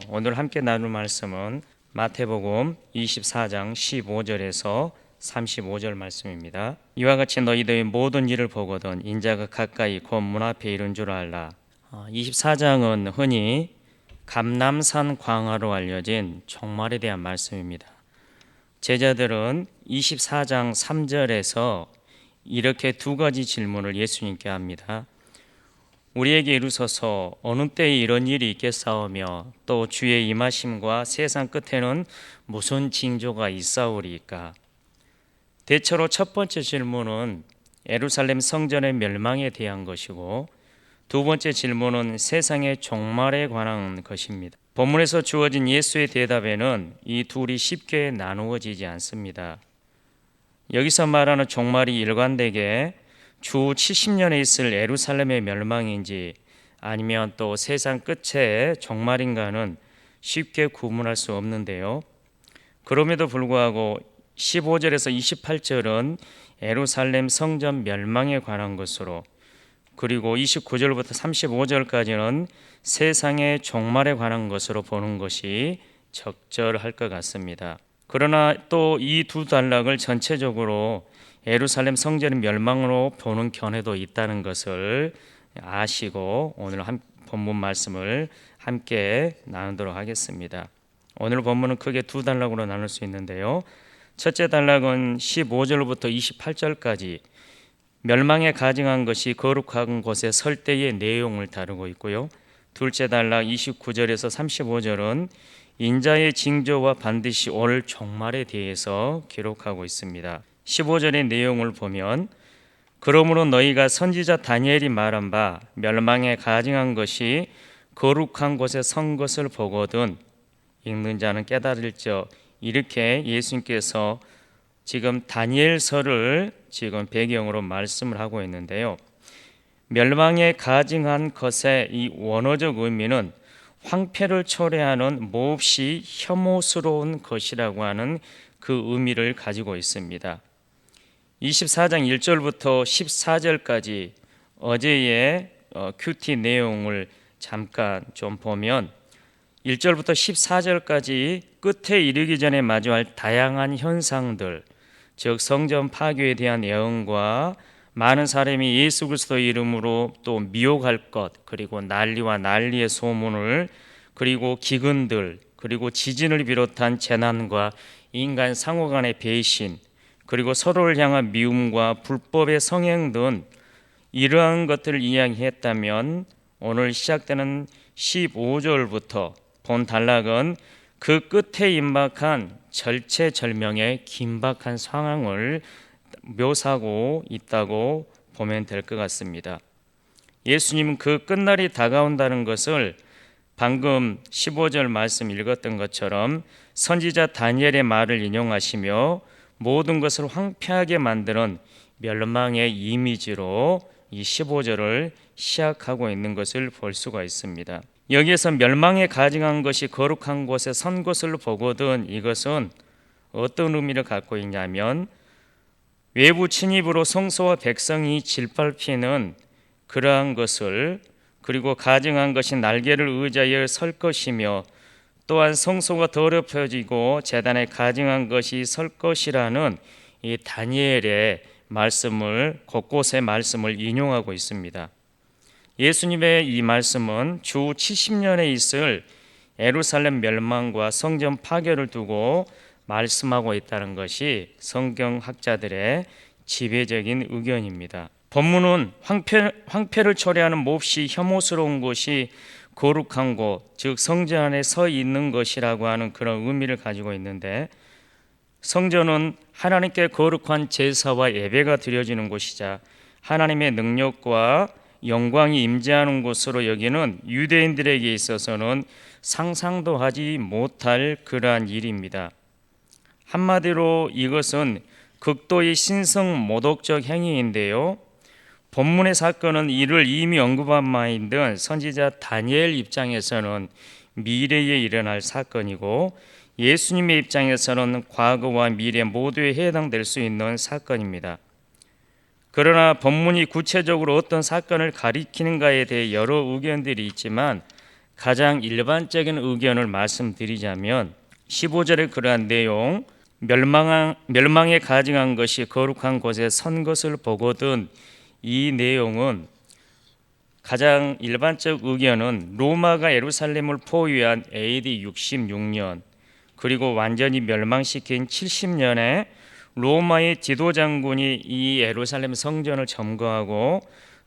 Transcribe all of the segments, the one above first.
오늘 함께 나눌 말씀은 마태복음 24장 15절에서 35절 말씀입니다. 이와 같이 너희들의 모든 일을 보거든 인자가 가까이 곧 문 앞에 이른 줄 알라. 24장은 흔히 감람산 광화로 알려진 종말에 대한 말씀입니다. 제자들은 24장 3절에서 이렇게 두 가지 질문을 예수님께 합니다. 우리에게 이루소서 어느 때에 이런 일이 있겠사오며 또 주의 임하심과 세상 끝에는 무슨 징조가 있사오리이까. 대체로 첫 번째 질문은 예루살렘 성전의 멸망에 대한 것이고 두 번째 질문은 세상의 종말에 관한 것입니다. 본문에서 주어진 예수의 대답에는 이 둘이 쉽게 나누어지지 않습니다. 여기서 말하는 종말이 일관되게 주 70년에 있을 예루살렘의 멸망인지 아니면 또 세상 끝의 종말인가는 쉽게 구분할 수 없는데요. 그럼에도 불구하고 15절에서 28절은 예루살렘 성전 멸망에 관한 것으로, 그리고 29절부터 35절까지는 세상의 종말에 관한 것으로 보는 것이 적절할 것 같습니다. 그러나 또 이 두 단락을 전체적으로 예루살렘 성전의 멸망으로 보는 견해도 있다는 것을 아시고 오늘 본문 말씀을 함께 나누도록 하겠습니다. 오늘 본문은 크게 두 단락으로 나눌 수 있는데요. 첫째 단락은 15절부터 28절까지 멸망에 가증한 것이 거룩한 곳에 설 때의 내용을 다루고 있고요. 둘째 단락 29절에서 35절은 인자의 징조와 반드시 올 종말에 대해서 기록하고 있습니다. 15절의 내용을 보면 그러므로 너희가 선지자 다니엘이 말한 바 멸망에 가증한 것이 거룩한 곳에 선 것을 보거든 읽는 자는 깨달을지어, 이렇게 예수님께서 지금 다니엘서를 지금 배경으로 말씀을 하고 있는데요. 멸망에 가증한 것의 이 원어적 의미는 황폐를 초래하는 몹시 혐오스러운 것이라고 하는 그 의미를 가지고 있습니다. 24장 1절부터 14절까지 어제의 큐티 내용을 잠깐 좀 보면 1절부터 14절까지 끝에 이르기 전에 마주할 다양한 현상들, 즉 성전 파괴에 대한 예언과 많은 사람이 예수 그리스도의 이름으로 또 미혹할 것, 그리고 난리와 난리의 소문을, 그리고 기근들, 그리고 지진을 비롯한 재난과 인간 상호 간의 배신, 그리고 서로를 향한 미움과 불법의 성행 등 이러한 것들을 이야기했다면 오늘 시작되는 15절부터 본 단락은 그 끝에 임박한 절체절명의 긴박한 상황을 묘사하고 있다고 보면 될 것 같습니다. 예수님은 그 끝날이 다가온다는 것을 방금 15절 말씀 읽었던 것처럼 선지자 다니엘의 말을 인용하시며 모든 것을 황폐하게 만드는 멸망의 이미지로 이 15절을 시작하고 있는 것을 볼 수가 있습니다. 여기에서 멸망에 가증한 것이 거룩한 곳에 선 것을 보거든, 이것은 어떤 의미를 갖고 있냐면 외부 침입으로 성소와 백성이 짓밟히는 그러한 것을, 그리고 가증한 것이 날개를 의지하여 설 것이며 또한 성소가 더럽혀지고 제단에 가증한 것이 설 것이라는 이 다니엘의 말씀을, 곳곳의 말씀을 인용하고 있습니다. 예수님의 이 말씀은 주 70년에 있을 예루살렘 멸망과 성전 파괴를 두고 말씀하고 있다는 것이 성경학자들의 지배적인 의견입니다. 본문은 황폐를 초래하는 몹시 혐오스러운 곳이 거룩한 곳, 즉 성전 안에 서 있는 것이라고 하는 그런 의미를 가지고 있는데, 성전은 하나님께 거룩한 제사와 예배가 드려지는 곳이자 하나님의 능력과 영광이 임재하는 곳으로 여기는 유대인들에게 있어서는 상상도 하지 못할 그러한 일입니다. 한마디로 이것은 극도의 신성 모독적 행위인데요. 본문의 사건은 이를 이미 언급한 바인 듯 선지자 다니엘 입장에서는 미래에 일어날 사건이고 예수님의 입장에서는 과거와 미래 모두에 해당될 수 있는 사건입니다. 그러나 본문이 구체적으로 어떤 사건을 가리키는가에 대해 여러 의견들이 있지만 가장 일반적인 의견을 말씀드리자면 15절의 그러한 내용, 멸망에 가증한 것이 거룩한 곳에 선 것을 보거든, 이 내용은 가장 일반적 의견은 로마가 예루살렘을 포위한 AD 66년 그리고 완전히 멸망시킨 70년에 로마의 지도 장군이 이 예루살렘 성전을 점거하고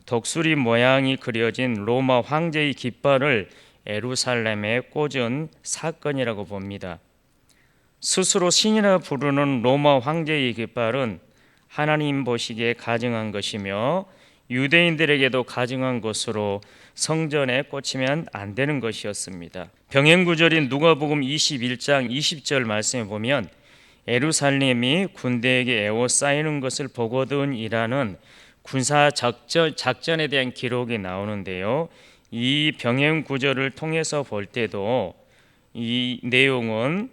독수리 모양이 그려진 로마 황제의 깃발을 예루살렘에 꽂은 사건이라고 봅니다. 스스로 신이라 부르는 로마 황제의 깃발은 하나님 보시기에 가증한 것이며 유대인들에게도 가증한 것으로 성전에 꽂히면 안 되는 것이었습니다. 병행구절인 누가복음 21장 20절 말씀에 보면 예루살렘이 군대에게 에워싸이는 것을 보거든이라는 군사 작전에 대한 기록이 나오는데요. 이 병행구절을 통해서 볼 때도 이 내용은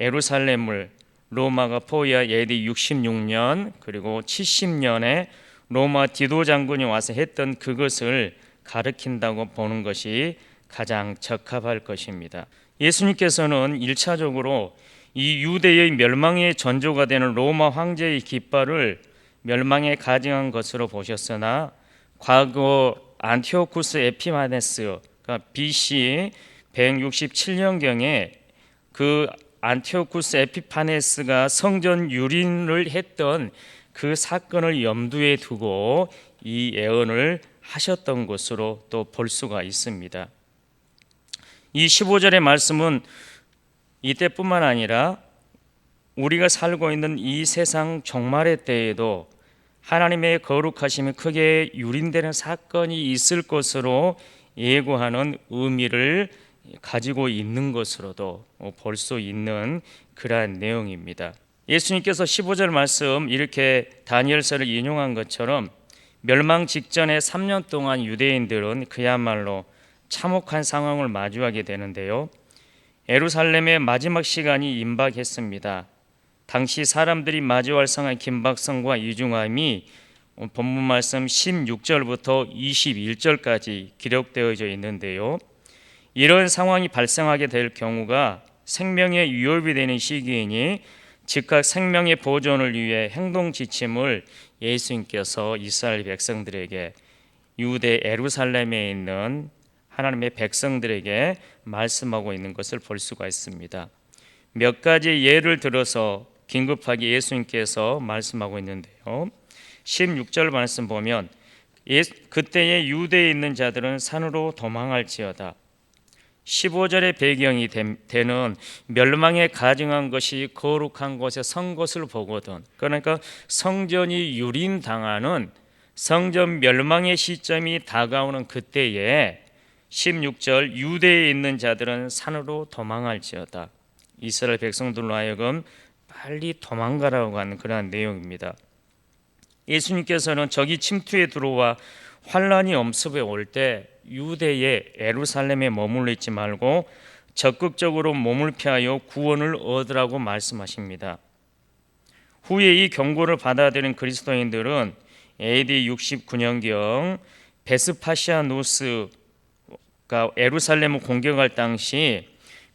예루살렘을 로마가 포위한 AD 66년 그리고 70년에 로마 지도 장군이 와서 했던 그것을 가리킨다고 보는 것이 가장 적합할 것입니다. 예수님께서는 1차적으로 이 유대의 멸망의 전조가 되는 로마 황제의 깃발을 멸망에 가증한 것으로 보셨으나 과거 안티오쿠스 에피마네스가 BC 167년경에 그 안티오쿠스 에피파네스가 성전 유린을 했던 그 사건을 염두에 두고 이 예언을 하셨던 것으로 또 볼 수가 있습니다. 이 15절의 말씀은 이때뿐만 아니라 우리가 살고 있는 이 세상 종말의 때에도 하나님의 거룩하심이 크게 유린되는 사건이 있을 것으로 예고하는 의미를 가지고 있는 것으로도 볼 수 있는 그러한 내용입니다. 예수님께서 15절 말씀 이렇게 다니엘서를 인용한 것처럼 멸망 직전에 3년 동안 유대인들은 그야말로 참혹한 상황을 마주하게 되는데요. 예루살렘의 마지막 시간이 임박했습니다. 당시 사람들이 마주할 상황의 긴박성과 이중함이 본문 말씀 16절부터 21절까지 기록되어져 있는데요. 이런 상황이 발생하게 될 경우가 생명의 위협이 되는 시기이니 즉각 생명의 보존을 위해 행동 지침을 예수님께서 이스라엘 백성들에게 유대 예루살렘에 있는 하나님의 백성들에게 말씀하고 있는 것을 볼 수가 있습니다. 몇 가지 예를 들어서 긴급하게 예수님께서 말씀하고 있는데요. 16절 말씀 보면 그때의 유대에 있는 자들은 산으로 도망할지어다. 15절의 배경이 되는 멸망에 가증한 것이 거룩한 곳에 선 것을 보거든. 그러니까 성전이 유린당하는 성전 멸망의 시점이 다가오는 그때에 16절 유대에 있는 자들은 산으로 도망할지어다. 이스라엘 백성들로 하여금 빨리 도망가라고 하는 그러한 내용입니다. 예수님께서는 적이 침투에 들어와 환란이 엄습해 올 때 유대의 예루살렘에 머물러 있지 말고 적극적으로 몸을 피하여 구원을 얻으라고 말씀하십니다. 후에 이 경고를 받아들인 그리스도인들은 AD 69년경 베스파시아누스가 예루살렘을 공격할 당시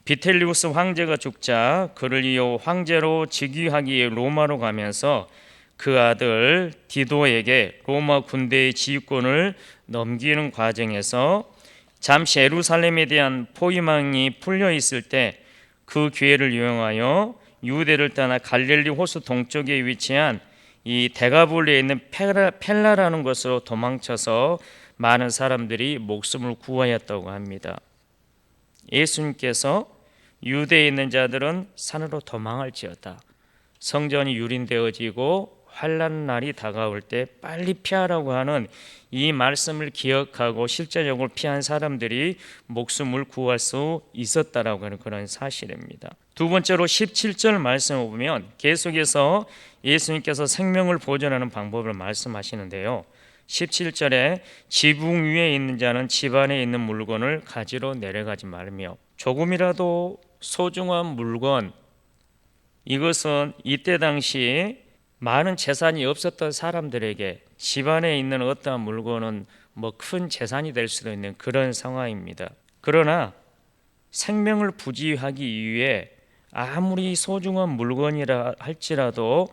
비텔리우스 황제가 죽자 그를 이어 황제로 즉위하기 위해 로마로 가면서 그 아들 디도에게 로마 군대의 지휘권을 넘기는 과정에서 잠시 예루살렘에 대한 포위망이 풀려 있을 때 그 기회를 이용하여 유대를 떠나 갈릴리 호수 동쪽에 위치한 이 데가볼리에 있는 펠라라는 곳으로 도망쳐서 많은 사람들이 목숨을 구하였다고 합니다. 예수님께서 유대에 있는 자들은 산으로 도망할지어다. 성전이 유린되어지고 환난 날이 다가올 때 빨리 피하라고 하는 이 말씀을 기억하고 실제적으로 피한 사람들이 목숨을 구할 수 있었다라고 하는 그런 사실입니다. 두 번째로 17절 말씀을 보면 계속해서 예수님께서 생명을 보존하는 방법을 말씀하시는데요. 17절에 지붕 위에 있는 자는 집 안에 있는 물건을 가지러 내려가지 말며, 조금이라도 소중한 물건, 이것은 이때 당시 많은 재산이 없었던 사람들에게 집 안에 있는 어떠한 물건은 큰 재산이 될 수도 있는 그런 상황입니다. 그러나 생명을 부지하기 위해 아무리 소중한 물건이라 할지라도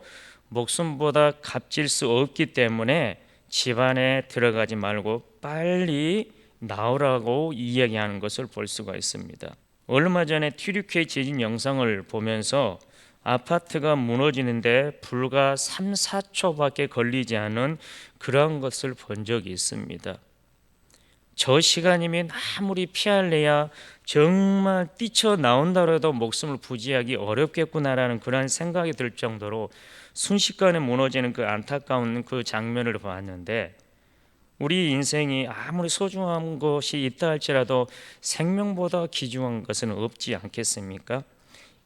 목숨보다 값질 수 없기 때문에 집안에 들어가지 말고 빨리 나오라고 이야기하는 것을 볼 수가 있습니다. 얼마 전에 튀르키예 지진 영상을 보면서 아파트가 무너지는데 불과 3, 4초밖에 걸리지 않은 그런 것을 본 적이 있습니다. 저 시간이면 아무리 피할래야 정말 뛰쳐나온다 해도 목숨을 부지하기 어렵겠구나라는 그런 생각이 들 정도로 순식간에 무너지는 그 안타까운 그 장면을 보았는데, 우리 인생이 아무리 소중한 것이 있다 할지라도 생명보다 귀중한 것은 없지 않겠습니까?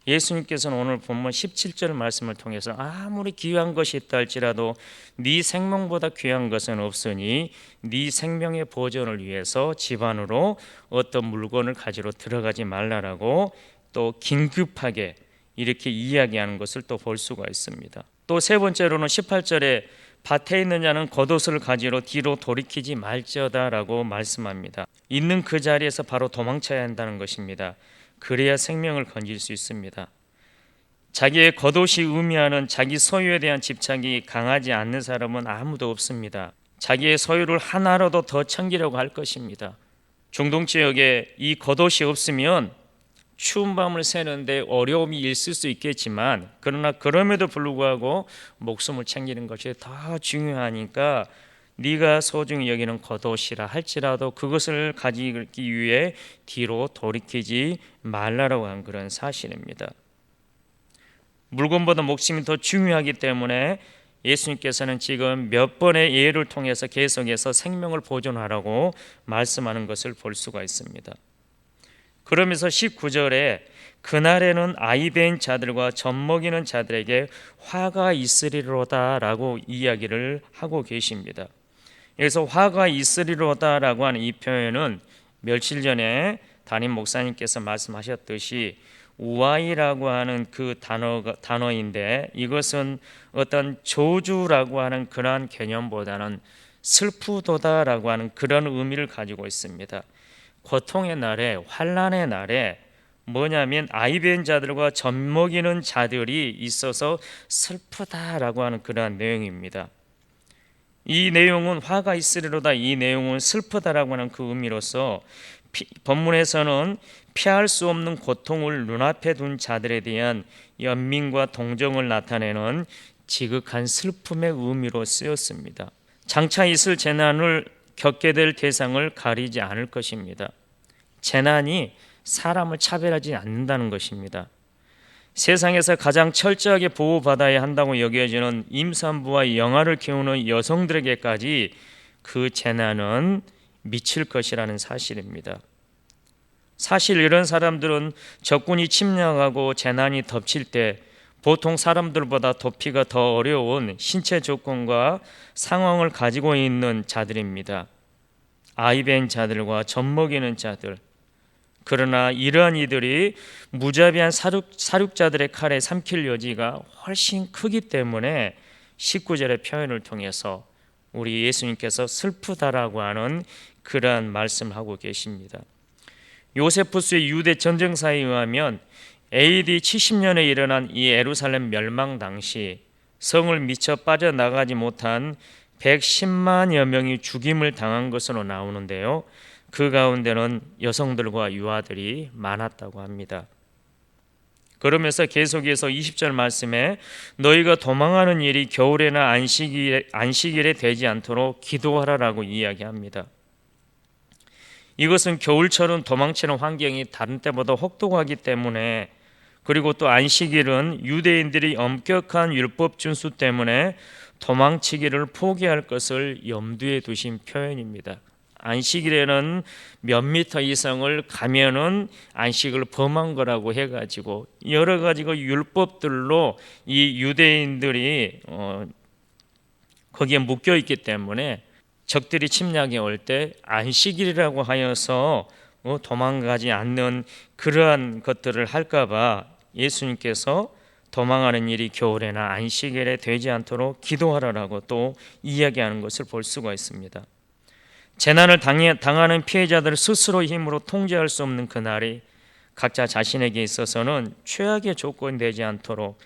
예수님께서는 오늘 본문 17절 말씀을 통해서 아무리 귀한 것이 있다 할지라도 네 생명보다 귀한 것은 없으니 네 생명의 보존을 위해서 집 안으로 어떤 물건을 가지러 들어가지 말라라고 또 긴급하게 이렇게 이야기하는 것을 또 볼 수가 있습니다. 또 세 번째로는 18절에 밭에 있는 자는 겉옷을 가지러 뒤로 돌이키지 말지어다라고 말씀합니다. 있는 그 자리에서 바로 도망쳐야 한다는 것입니다. 그래야 생명을 건질 수 있습니다. 자기의 겉옷이 의미하는 자기 소유에 대한 집착이 강하지 않는 사람은 아무도 없습니다. 자기의 소유를 하나라도 더 챙기려고 할 것입니다. 중동 지역에 이 겉옷이 없으면 추운 밤을 새는데 어려움이 있을 수 있겠지만, 그러나 그럼에도 불구하고 목숨을 챙기는 것이 더 중요하니까 네가 소중히 여기는 겉옷이라 할지라도 그것을 가지기 위해 뒤로 돌이키지 말라라고 한 그런 사실입니다. 물건보다 목숨이 더 중요하기 때문에 예수님께서는 지금 몇 번의 예를 통해서 계속해서 생명을 보존하라고 말씀하는 것을 볼 수가 있습니다. 그러면서 19절에 그날에는 아이 벤 자들과 젖 먹이는 자들에게 화가 있으리로다 라고 이야기를 하고 계십니다. 여기서 화가 있으리로다라고 하는 이 표현은 며칠 전에 담임 목사님께서 말씀하셨듯이 우아이라고 하는 그 단어인데, 이것은 어떤 저주라고 하는 그러한 개념보다는 슬프도다라고 하는 그런 의미를 가지고 있습니다. 고통의 날에, 환난의 날에 뭐냐면 아이벤 자들과 젖 먹이는 자들이 있어서 슬프다라고 하는 그러한 내용입니다. 이 내용은 화가 있으리로다, 이 내용은 슬프다라고 하는 그 의미로서 본문에서는 피할 수 없는 고통을 눈앞에 둔 자들에 대한 연민과 동정을 나타내는 지극한 슬픔의 의미로 쓰였습니다. 장차 있을 재난을 겪게 될 대상을 가리지 않을 것입니다. 재난이 사람을 차별하지 않는다는 것입니다. 세상에서 가장 철저하게 보호받아야 한다고 여겨지는 임산부와 영아를 키우는 여성들에게까지 그 재난은 미칠 것이라는 사실입니다. 사실 이런 사람들은 적군이 침략하고 재난이 덮칠 때 보통 사람들보다 돕기가 더 어려운 신체 조건과 상황을 가지고 있는 자들입니다. 아이벤 자들과 젖 먹이는 자들. 그러나 이러한 이들이 무자비한 사륙자들의 칼에 삼킬 여지가 훨씬 크기 때문에 19절의 표현을 통해서 우리 예수님께서 슬프다라고 하는 그러한 말씀을 하고 계십니다. 요세푸스의 유대 전쟁사에 의하면 AD 70년에 일어난 이 예루살렘 멸망 당시 성을 미쳐 빠져나가지 못한 110만여 명이 죽임을 당한 것으로 나오는데요, 그 가운데는 여성들과 유아들이 많았다고 합니다. 그러면서 계속해서 20절 말씀에 너희가 도망하는 일이 겨울에나 안식일에 되지 않도록 기도하라라고 이야기합니다. 이것은 겨울철은 도망치는 환경이 다른 때보다 혹독하기 때문에, 그리고 또 안식일은 유대인들이 엄격한 율법 준수 때문에 도망치기를 포기할 것을 염두에 두신 표현입니다. 안식일에는 몇 미터 이상을 가면은 안식을 범한 거라고 해가지고 여러 가지 율법들로 이 유대인들이 거기에 묶여 있기 때문에 적들이 침략해 올 때 안식일이라고 하여서 도망가지 않는 그러한 것들을 할까봐 예수님께서 도망하는 일이 겨울에나 안식일에 되지 않도록 기도하라라고 또 이야기하는 것을 볼 수가 있습니다. 재난을 당하는 피해자들을 스스로 힘으로 통제할 수 없는 그날이 각자 자신에게 있어서는 최악의 조건이 되지 않도록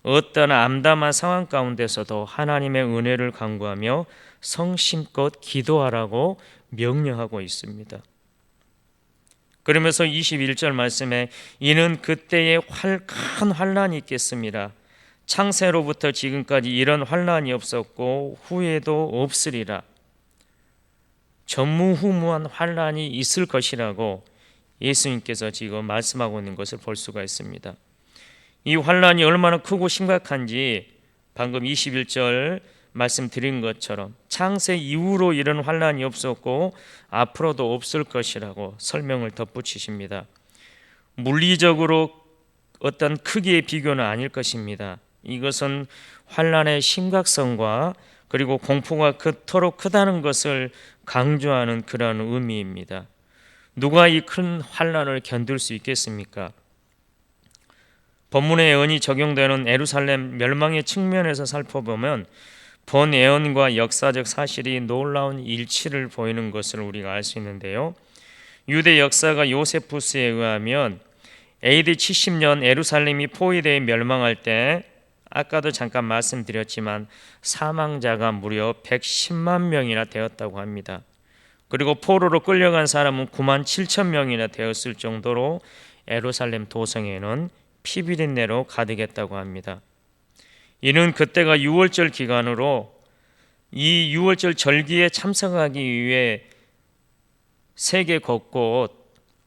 어떤 암담한 상황 가운데서도 하나님의 은혜를 간구하며 성심껏 기도하라고 명령하고 있습니다. 그러면서 21절 말씀에 이는 그때에 큰 환난이 있겠습니다. 창세로부터 지금까지 이런 환난이 없었고 후에도 없으리라. 전무후무한 환난이 있을 것이라고 예수님께서 지금 말씀하고 있는 것을 볼 수가 있습니다. 이 환난이 얼마나 크고 심각한지 방금 21절 말씀드린 것처럼 창세 이후로 이런 환난이 없었고 앞으로도 없을 것이라고 설명을 덧붙이십니다. 물리적으로 어떤 크기의 비교는 아닐 것입니다. 이것은 환난의 심각성과 그리고 공포가 그토록 크다는 것을 강조하는 그러한 의미입니다. 누가 이 큰 환난을 견딜 수 있겠습니까? 본문의 예언이 적용되는 예루살렘 멸망의 측면에서 살펴보면 본 예언과 역사적 사실이 놀라운 일치를 보이는 것을 우리가 알 수 있는데요. 유대 역사가 요세푸스에 의하면 AD 70년 예루살렘이 포위되어 멸망할 때 아까도 잠깐 말씀드렸지만 사망자가 무려 110만 명이나 되었다고 합니다. 그리고 포로로 끌려간 사람은 9만 7천 명이나 되었을 정도로 예루살렘 도성에는 피비린내로 가득했다고 합니다. 이는 그때가 유월절 기간으로 이 유월절 절기에 참석하기 위해 세계 곳곳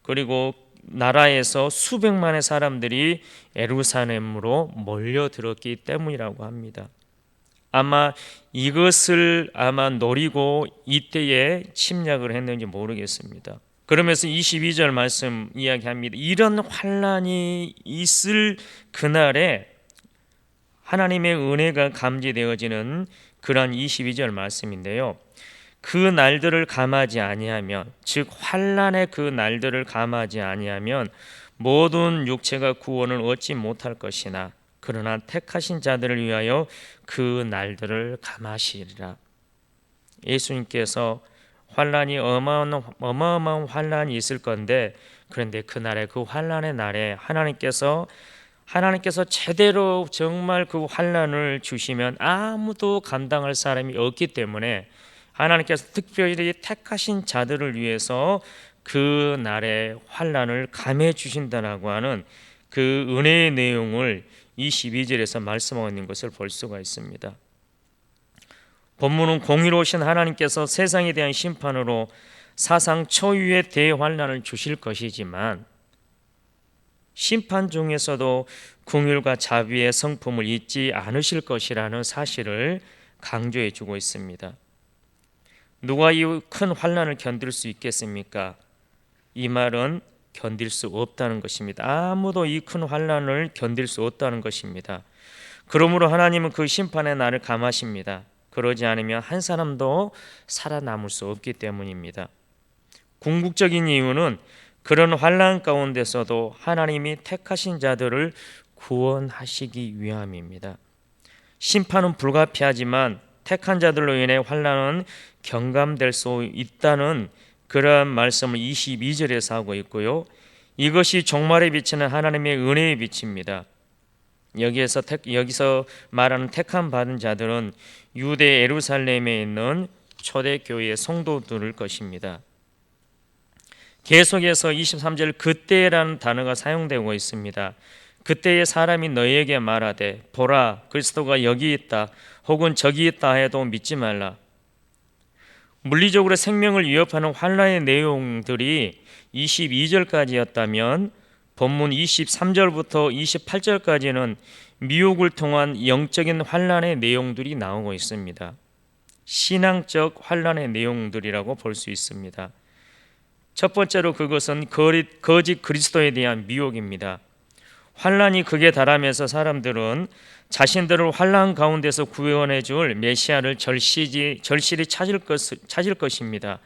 그리고 나라에서 수백만의 사람들이 예루살렘으로 몰려들었기 때문이라고 합니다. 아마 이것을 노리고 이때에 침략을 했는지 모르겠습니다. 그러면서 22절 말씀 이야기합니다. 이런 환난이 있을 그날에 하나님의 은혜가 감지되어지는 그런 22절 말씀인데요. 그 날들을 감하지 아니하면, 즉 환난의 그 날들을 감하지 아니하면 모든 육체가 구원을 얻지 못할 것이나 그러나 택하신 자들을 위하여 그 날들을 감하시리라. 예수님께서 환난이 어마어마한 환난이 있을 건데, 그런데 그날에 그 환난의 날에 하나님께서 제대로 정말 그 환난을 주시면 아무도 감당할 사람이 없기 때문에 하나님께서 특별히 택하신 자들을 위해서 그 날에 환난을 감해 주신다라고 하는 그 은혜의 내용을 22절에서 말씀하고 있는 것을 볼 수가 있습니다. 본문은 공의로우신 하나님께서 세상에 대한 심판으로 사상 초유의 대환난을 주실 것이지만 심판 중에서도 긍휼과 자비의 성품을 잊지 않으실 것이라는 사실을 강조해 주고 있습니다. 누가 이 큰 환난을 견딜 수 있겠습니까? 이 말은 견딜 수 없다는 것입니다. 아무도 이 큰 환난을 견딜 수 없다는 것입니다. 그러므로 하나님은 그 심판의 날을 감하십니다. 그러지 않으면 한 사람도 살아남을 수 없기 때문입니다. 궁극적인 이유는 그런 환난 가운데서도 하나님이 택하신 자들을 구원하시기 위함입니다. 심판은 불가피하지만 택한 자들로 인해 환난은 경감될 수 있다는 그러한 말씀을 22절에서 하고 있고요. 이것이 종말에 비치는 하나님의 은혜의 빛입니다. 여기서 말하는 택함 받은 자들은 유대 예루살렘에 있는 초대교회의 성도들일 것입니다. 계속해서 23절 그때라는 단어가 사용되고 있습니다. 그때에 사람이 너희에게 말하되 보라 그리스도가 여기 있다 혹은 저기 있다 해도 믿지 말라. 물리적으로 생명을 위협하는 환난의 내용들이 22절까지였다면 본문 23절부터 28절까지는 미혹을 통한 영적인 환난의 내용들이 나오고 있습니다. 신앙적 환난의 내용들이라고 볼 수 있습니다. 첫 번째로 그것은 거짓 그리스도에 대한 미혹입니다. 환난이 극에 달하면서 사람들은 자신들을 환난 가운데서 구원해 줄 메시아를 절실히 찾을 것입니다.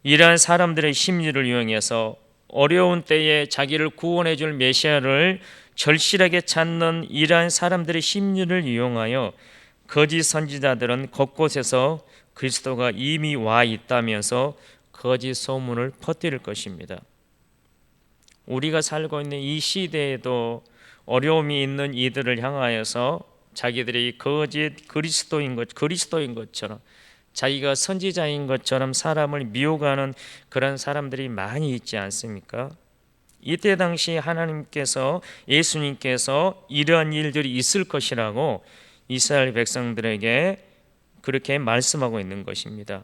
이러한 사람들의 심리를 이용해서 어려운 때에 자기를 구원해 줄 메시아를 절실하게 찾는 이러한 사람들의 심리를 이용하여 거짓 선지자들은 곳곳에서 그리스도가 이미 와 있다면서 거짓 소문을 퍼뜨릴 것입니다. 우리가 살고 있는 이 시대에도 어려움이 있는 이들을 향하여서 자기들이 거짓 그리스도인 것처럼 자기가 선지자인 것처럼 사람을 미혹하는 그런 사람들이 많이 있지 않습니까? 이때 당시 하나님께서 예수님께서 이러한 일들이 있을 것이라고 이스라엘 백성들에게 그렇게 말씀하고 있는 것입니다.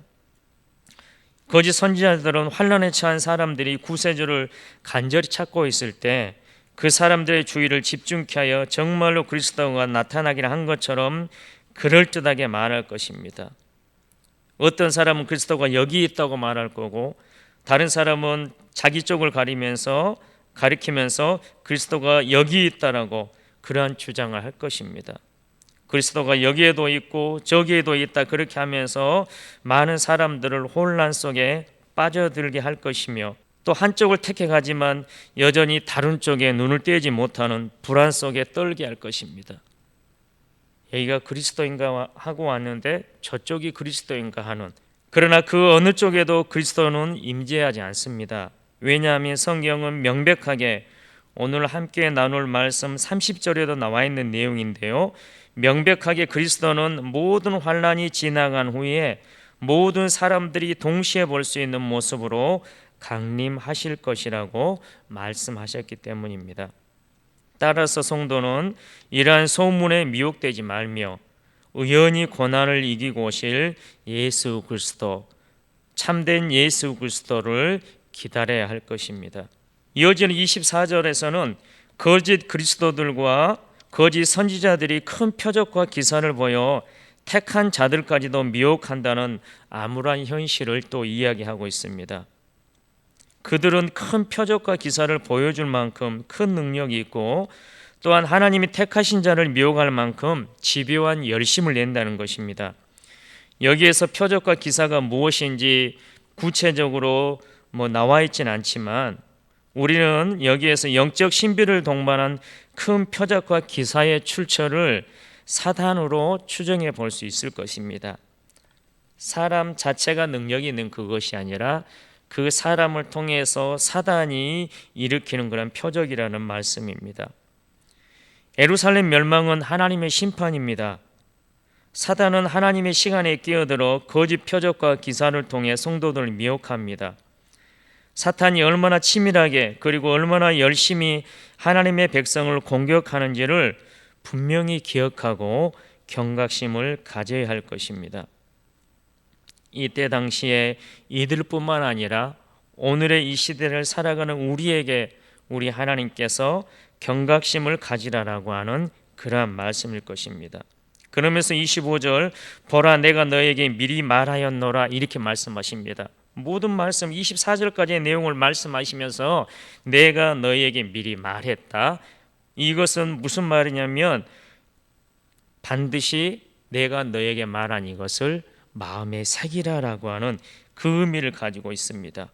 거짓 선지자들은 환난에 처한 사람들이 구세주를 간절히 찾고 있을 때 그 사람들의 주의를 집중케 하여 정말로 그리스도가 나타나기를 한 것처럼 그럴듯하게 말할 것입니다. 어떤 사람은 그리스도가 여기 있다고 말할 거고, 다른 사람은 자기 쪽을 가리키면서 그리스도가 여기 있다라고 그러한 주장을 할 것입니다. 그리스도가 여기에도 있고 저기에도 있다 그렇게 하면서 많은 사람들을 혼란 속에 빠져들게 할 것이며, 또 한쪽을 택해가지만 여전히 다른 쪽에 눈을 떼지 못하는 불안 속에 떨게 할 것입니다. 여기가 그리스도인가 하고 왔는데 저쪽이 그리스도인가 하는, 그러나 그 어느 쪽에도 그리스도는 임재하지 않습니다. 왜냐하면 성경은 명백하게 오늘 함께 나눌 말씀 30절에도 나와 있는 내용인데요, 명백하게 그리스도는 모든 환난이 지나간 후에 모든 사람들이 동시에 볼 수 있는 모습으로 강림하실 것이라고 말씀하셨기 때문입니다. 따라서 성도는 이러한 소문에 미혹되지 말며 의연히 고난을 이기고 오실 예수 그리스도, 참된 예수 그리스도를 기다려야 할 것입니다. 이어지는 24절에서는 거짓 그리스도들과 거짓 선지자들이 큰 표적과 기사를 보여 택한 자들까지도 미혹한다는 암울한 현실을 또 이야기하고 있습니다. 그들은 큰 표적과 기사를 보여줄 만큼 큰 능력이 있고, 또한 하나님이 택하신 자를 미혹할 만큼 집요한 열심을 낸다는 것입니다. 여기에서 표적과 기사가 무엇인지 구체적으로 나와 있지는 않지만, 우리는 여기에서 영적 신비를 동반한 큰 표적과 기사의 출처를 사단으로 추정해 볼 수 있을 것입니다. 사람 자체가 능력이 있는 그것이 아니라 그 사람을 통해서 사단이 일으키는 그런 표적이라는 말씀입니다. 예루살렘 멸망은 하나님의 심판입니다. 사단은 하나님의 시간에 끼어들어 거짓 표적과 기사를 통해 성도들을 미혹합니다. 사탄이 얼마나 치밀하게 그리고 얼마나 열심히 하나님의 백성을 공격하는지를 분명히 기억하고 경각심을 가져야 할 것입니다. 이때 당시에 이들뿐만 아니라 오늘의 이 시대를 살아가는 우리에게 우리 하나님께서 경각심을 가지라라고 하는 그러한 말씀일 것입니다. 그러면서 25절 보라 내가 너에게 미리 말하였노라 이렇게 말씀하십니다. 모든 말씀 24절까지의 내용을 말씀하시면서 내가 너에게 미리 말했다. 이것은 무슨 말이냐면 반드시 내가 너에게 말한 이것을 마음에 새기라라고 하는 그 의미를 가지고 있습니다.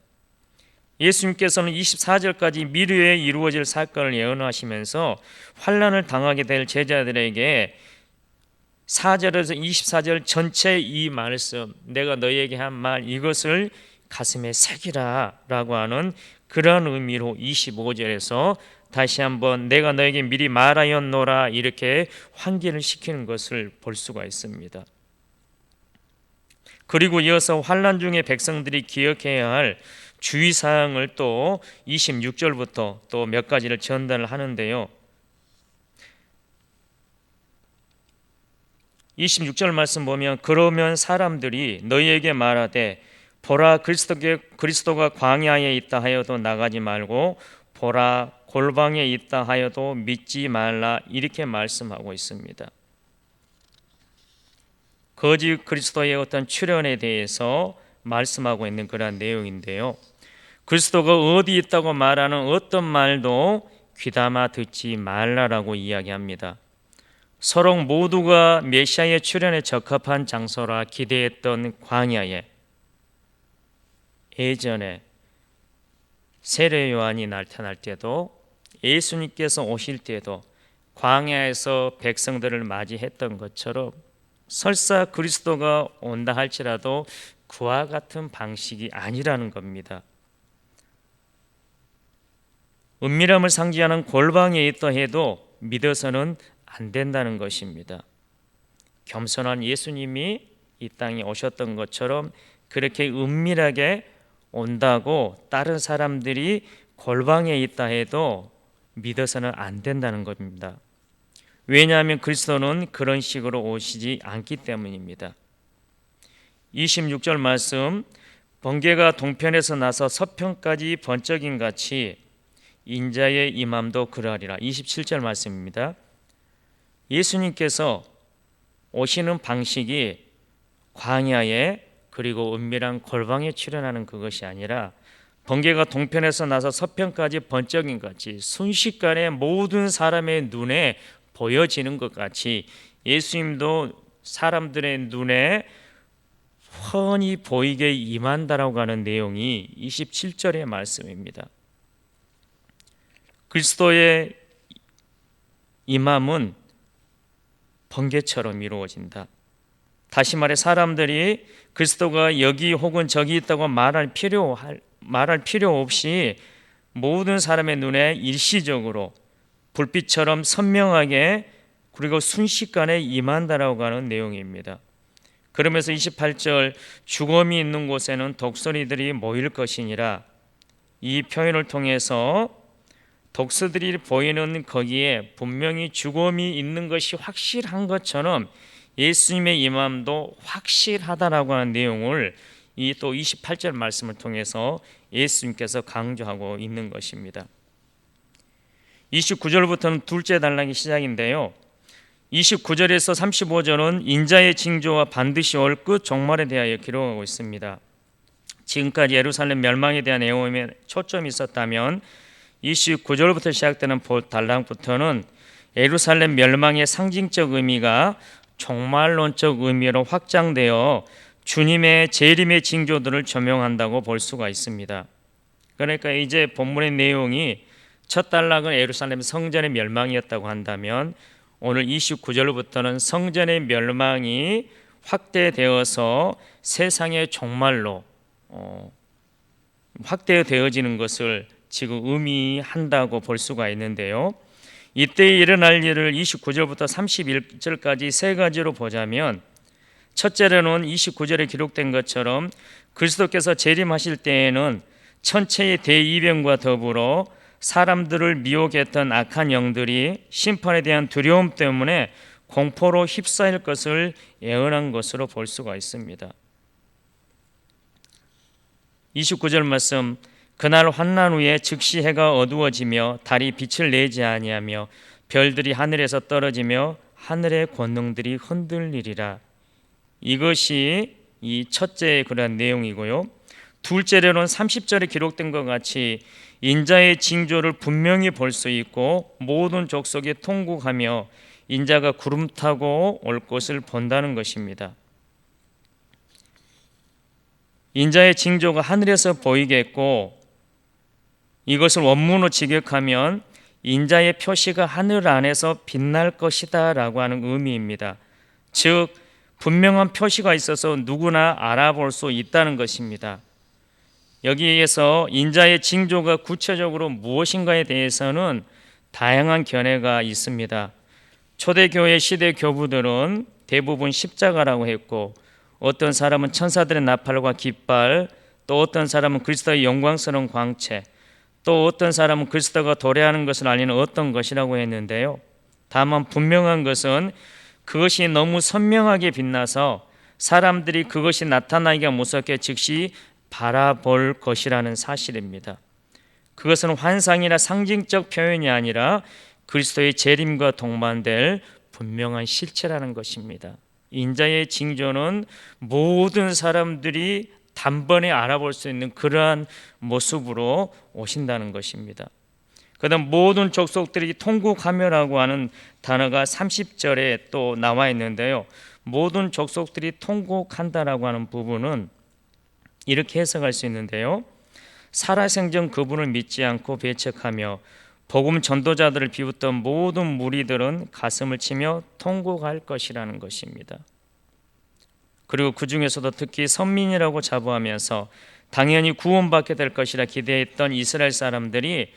예수님께서는 24절까지 미래에 이루어질 사건을 예언하시면서 환난을 당하게 될 제자들에게 4절에서 24절 전체 이 말씀, 내가 너에게 한 말 이것을 가슴에 새기라라고 하는 그런 의미로 25절에서 다시 한번 내가 너에게 미리 말하였노라 이렇게 환기를 시키는 것을 볼 수가 있습니다. 그리고 이어서 환난 중에 백성들이 기억해야 할 주의사항을 또 26절부터 또 몇 가지를 전달을 하는데요, 26절 말씀 보면 그러면 사람들이 너희에게 말하되 보라 그리스도가 광야에 있다 하여도 나가지 말고 보라 골방에 있다 하여도 믿지 말라 이렇게 말씀하고 있습니다. 거짓 그리스도의 어떤 출현에 대해서 말씀하고 있는 그런 내용인데요, 그리스도가 어디 있다고 말하는 어떤 말도 귀담아 듣지 말라라고 이야기합니다. 서로 모두가 메시아의 출현에 적합한 장소라 기대했던 광야에 예전에 세례 요한이 나타날 때도 예수님께서 오실 때도 광야에서 백성들을 맞이했던 것처럼 설사 그리스도가 온다 할지라도 그와 같은 방식이 아니라는 겁니다. 은밀함을 상징하는 골방에 있다 해도 믿어서는 안 된다는 것입니다. 겸손한 예수님이 이 땅에 오셨던 것처럼 그렇게 은밀하게 온다고 다른 사람들이 골방에 있다 해도 믿어서는 안 된다는 겁니다. 왜냐하면 그리스도는 그런 식으로 오시지 않기 때문입니다. 26절 말씀, 번개가 동편에서 나서 서편까지 번쩍임 같이 인자의 임함도 그러하리라. 27절 말씀입니다. 예수님께서 오시는 방식이 광야에 그리고 은밀한 골방에 출현하는 그것이 아니라 번개가 동편에서 나서 서편까지 번쩍임 같이 순식간에 모든 사람의 눈에 보여지는 것 같이 예수님도 사람들의 눈에 훤히 보이게 임한다라고 하는 내용이 27절의 말씀입니다. 그리스도의 임함은 번개처럼 이루어진다. 다시 말해 사람들이 그리스도가 여기 혹은 저기 있다고 말할 필요 없이 모든 사람의 눈에 일시적으로 불빛처럼 선명하게 그리고 순식간에 임한다라고 하는 내용입니다. 그러면서 28절 죽음이 있는 곳에는 독수리들이 모일 것이니라. 이 표현을 통해서 독수리들이 보이는 거기에 분명히 죽음이 있는 것이 확실한 것처럼 예수님의 임함도 확실하다라고 하는 내용을 이 또 28절 말씀을 통해서 예수님께서 강조하고 있는 것입니다. 29절부터는 둘째 단락이 시작인데요. 29절에서 35절은 인자의 징조와 반드시 올 끝 종말에 대하여 기록하고 있습니다. 지금까지 예루살렘 멸망에 대한 내용에 초점이 있었다면 29절부터 시작되는 단락부터는 예루살렘 멸망의 상징적 의미가 종말론적 의미로 확장되어 주님의 재림의 징조들을 조명한다고 볼 수가 있습니다. 그러니까 이제 본문의 내용이 첫 단락은 예루살렘 성전의 멸망이었다고 한다면 오늘 29절부터는 성전의 멸망이 확대되어서 세상의 종말로 확대되어지는 것을 지금 의미한다고 볼 수가 있는데요. 이때 일어날 일을 29절부터 31절까지 세 가지로 보자면 첫째로는 29절에 기록된 것처럼 그리스도께서 재림하실 때에는 천체의 대이변과 더불어 사람들을 미혹했던 악한 영들이 심판에 대한 두려움 때문에 공포로 휩싸일 것을 예언한 것으로 볼 수가 있습니다. 29절 말씀, 그날 환난 후에 즉시 해가 어두워지며 달이 빛을 내지 아니하며 별들이 하늘에서 떨어지며 하늘의 권능들이 흔들리리라. 이것이 이 첫째의 그러한 내용이고요. 둘째로는 30절에 기록된 것 같이 인자의 징조를 분명히 볼 수 있고 모든 족속이 통곡하며 인자가 구름 타고 올 것을 본다는 것입니다. 인자의 징조가 하늘에서 보이겠고 이것을 원문으로 직역하면 인자의 표시가 하늘 안에서 빛날 것이다 라고 하는 의미입니다. 즉 분명한 표시가 있어서 누구나 알아볼 수 있다는 것입니다. 여기에서 인자의 징조가 구체적으로 무엇인가에 대해서는 다양한 견해가 있습니다. 초대교회 시대 교부들은 대부분 십자가라고 했고 어떤 사람은 천사들의 나팔과 깃발, 또 어떤 사람은 그리스도의 영광스러운 광채, 또 어떤 사람은 그리스도가 도래하는 것을 알리는 어떤 것이라고 했는데요. 다만 분명한 것은 그것이 너무 선명하게 빛나서 사람들이 그것이 나타나기가 무섭게 즉시 바라볼 것이라는 사실입니다. 그것은 환상이나 상징적 표현이 아니라 그리스도의 재림과 동반될 분명한 실체라는 것입니다. 인자의 징조는 모든 사람들이 단번에 알아볼 수 있는 그러한 모습으로 오신다는 것입니다. 그다음 모든 족속들이 통곡하며라고 하는 단어가 30절에 또 나와 있는데요. 모든 족속들이 통곡한다라고 하는 부분은 이렇게 해석할 수 있는데요. 살아생전 그분을 믿지 않고 배척하며 복음 전도자들을 비웃던 모든 무리들은 가슴을 치며 통곡할 것이라는 것입니다. 그리고 그 중에서도 특히 선민이라고 자부하면서 당연히 구원받게 될 것이라 기대했던 이스라엘 사람들이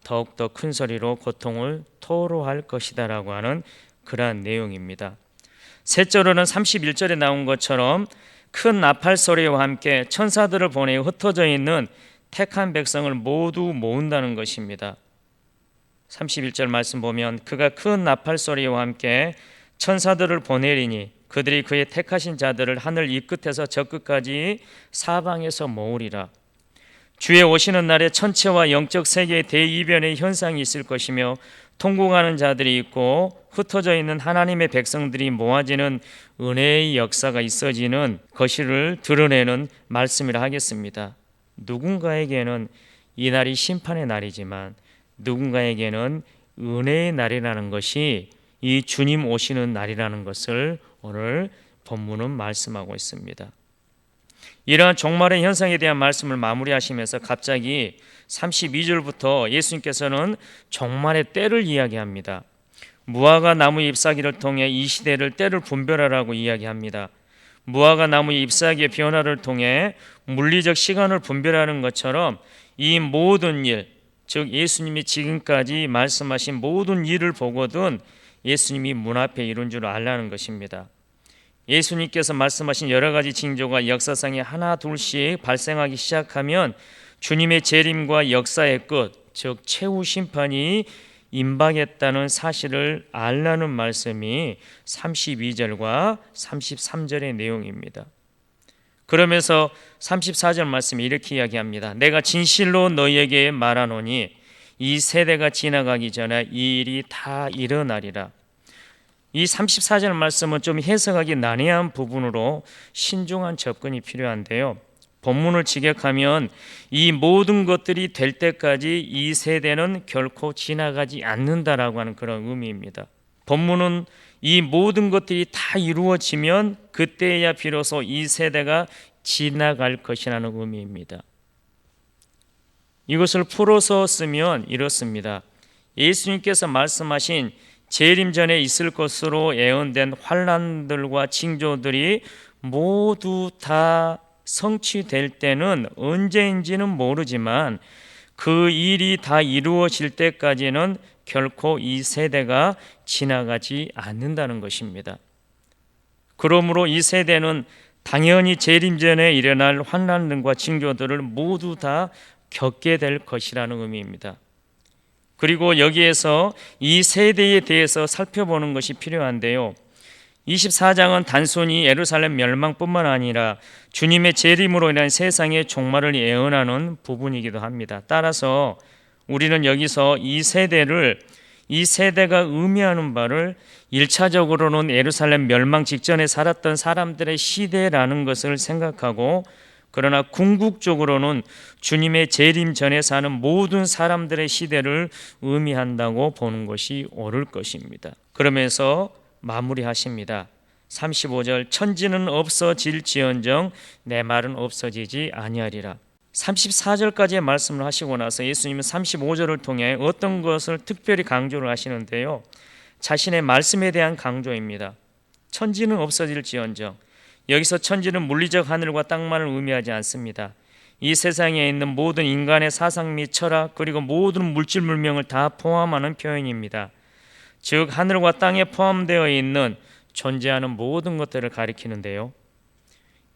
더욱더 큰 소리로 고통을 토로할 것이다라고 하는 그러한 내용입니다. 셋째로는 31절에 나온 것처럼 큰 나팔 소리와 함께 천사들을 보내어 흩어져 있는 택한 백성을 모두 모은다는 것입니다. 31절 말씀 보면 그가 큰 나팔 소리와 함께 천사들을 보내리니 그들이 그의 택하신 자들을 하늘 이 끝에서 저 끝까지 사방에서 모으리라. 주의 오시는 날에 천체와 영적 세계의 대이변의 현상이 있을 것이며 통곡하는 자들이 있고 흩어져 있는 하나님의 백성들이 모아지는 은혜의 역사가 있어지는 것을 드러내는 말씀이라 하겠습니다. 누군가에게는 이 날이 심판의 날이지만 누군가에게는 은혜의 날이라는 것이 이 주님 오시는 날이라는 것을 오늘 본문은 말씀하고 있습니다. 이러한 종말의 현상에 대한 말씀을 마무리하시면서 갑자기 32절부터 예수님께서는 종말의 때를 이야기합니다. 무화과 나무 잎사귀를 통해 이 시대를 때를 분별하라고 이야기합니다. 무화과 나무의 잎사귀의 변화를 통해 물리적 시간을 분별하는 것처럼 이 모든 일, 즉 예수님이 지금까지 말씀하신 모든 일을 보거든 예수님이 문 앞에 이룬 줄 알라는 것입니다. 예수님께서 말씀하신 여러 가지 징조가 역사상에 하나 둘씩 발생하기 시작하면 주님의 재림과 역사의 끝, 즉 최후 심판이 임박했다는 사실을 알라는 말씀이 32절과 33절의 내용입니다. 그러면서 34절 말씀이 이렇게 이야기합니다. 내가 진실로 너희에게 말하노니 이 세대가 지나가기 전에 이 일이 다 일어나리라. 이 34절 말씀은 좀 해석하기 난해한 부분으로 신중한 접근이 필요한데요. 본문을 직역하면 이 모든 것들이 될 때까지 이 세대는 결코 지나가지 않는다라고 하는 그런 의미입니다. 본문은 이 모든 것들이 다 이루어지면 그때야 비로소 이 세대가 지나갈 것이라는 의미입니다. 이것을 풀어서 쓰면 이렇습니다. 예수님께서 말씀하신 재림 전에 있을 것으로 예언된 환난들과 징조들이 모두 다 성취될 때는 언제인지는 모르지만 그 일이 다 이루어질 때까지는 결코 이 세대가 지나가지 않는다는 것입니다. 그러므로 이 세대는 당연히 재림 전에 일어날 환난들과 징조들을 모두 다 겪게 될 것이라는 의미입니다. 그리고 여기에서 이 세대에 대해서 살펴보는 것이 필요한데요. 24장은 단순히 예루살렘 멸망뿐만 아니라 주님의 재림으로 인한 세상의 종말을 예언하는 부분이기도 합니다. 따라서 우리는 여기서 이 세대가 의미하는 바를 1차적으로는 예루살렘 멸망 직전에 살았던 사람들의 시대라는 것을 생각하고, 그러나 궁극적으로는 주님의 재림 전에 사는 모든 사람들의 시대를 의미한다고 보는 것이 옳을 것입니다. 그러면서 마무리하십니다. 35절 천지는 없어질지언정 내 말은 없어지지 아니하리라. 34절까지의 말씀을 하시고 나서 예수님은 35절을 통해 어떤 것을 특별히 강조를 하시는데요. 자신의 말씀에 대한 강조입니다. 천지는 없어질지언정, 여기서 천지는 물리적 하늘과 땅만을 의미하지 않습니다. 이 세상에 있는 모든 인간의 사상 및 철학, 그리고 모든 물질 문명을 다 포함하는 표현입니다. 즉 하늘과 땅에 포함되어 있는 존재하는 모든 것들을 가리키는데요.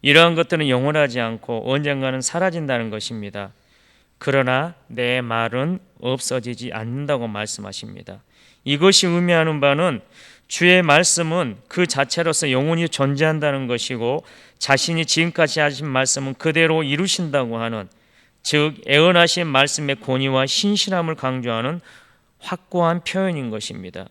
이러한 것들은 영원하지 않고 언젠가는 사라진다는 것입니다. 그러나 내 말은 없어지지 않는다고 말씀하십니다. 이것이 의미하는 바는 주의 말씀은 그 자체로서 영원히 존재한다는 것이고, 자신이 지금까지 하신 말씀은 그대로 이루신다고 하는, 즉 애언하신 말씀의 권위와 신실함을 강조하는 확고한 표현인 것입니다.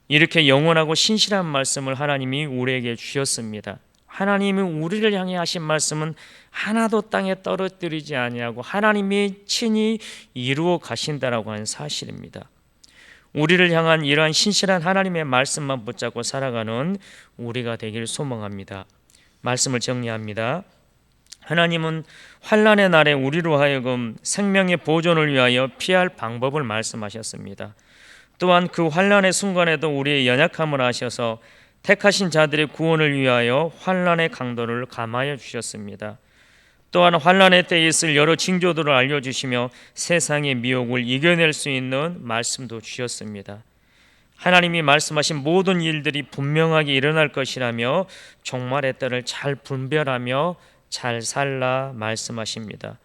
이렇게 영원하고 신실한 말씀을 하나님이 우리에게 주셨습니다. 하나님이 우리를 향해 하신 말씀은 하나도 땅에 떨어뜨리지 아니하고 하나님이 친히 이루어 가신다라고 하는 사실입니다. 우리를 향한 이러한 신실한 하나님의 말씀만 붙잡고 살아가는 우리가 되길 소망합니다. 말씀을 정리합니다. 하나님은 환난의 날에 우리로 하여금 생명의 보존을 위하여 피할 방법을 말씀하셨습니다. 또한 그 환난의 순간에도 우리의 연약함을 아셔서 택하신 자들의 구원을 위하여 환난의 강도를 감하여 주셨습니다. 또한 환난의 때에 있을 여러 징조들을 알려주시며 세상의 미혹을 이겨낼 수 있는 말씀도 주셨습니다. 하나님이 말씀하신 모든 일들이 분명하게 일어날 것이라며 종말의 때를 잘 분별하며 잘 살라 말씀하십니다.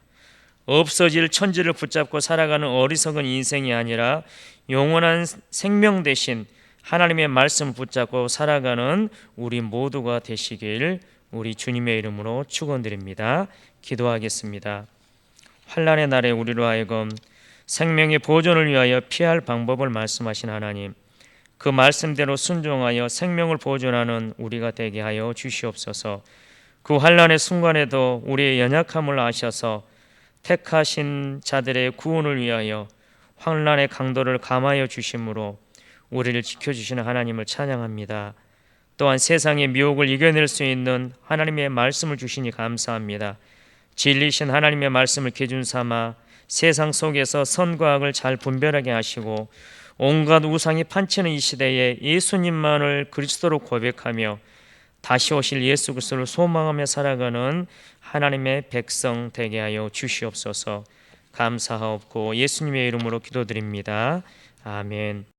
없어질 천지를 붙잡고 살아가는 어리석은 인생이 아니라 영원한 생명 대신 하나님의 말씀을 붙잡고 살아가는 우리 모두가 되시길 우리 주님의 이름으로 축원드립니다. 기도하겠습니다. 환난의 날에 우리로 하여금 생명의 보존을 위하여 피할 방법을 말씀하신 하나님, 그 말씀대로 순종하여 생명을 보존하는 우리가 되게 하여 주시옵소서. 그 환난의 순간에도 우리의 연약함을 아셔서 택하신 자들의 구원을 위하여 환난의 강도를 감하여 주심으로 우리를 지켜주시는 하나님을 찬양합니다. 또한 세상의 미혹을 이겨낼 수 있는 하나님의 말씀을 주시니 감사합니다. 진리신 하나님의 말씀을 기준 삼아 세상 속에서 선과 악을 잘 분별하게 하시고 온갖 우상이 판치는 이 시대에 예수님만을 그리스도로 고백하며 다시 오실 예수 그리스도를 소망하며 살아가는 하나님의 백성 되게 하여 주시옵소서. 감사하옵고 예수님의 이름으로 기도드립니다. 아멘.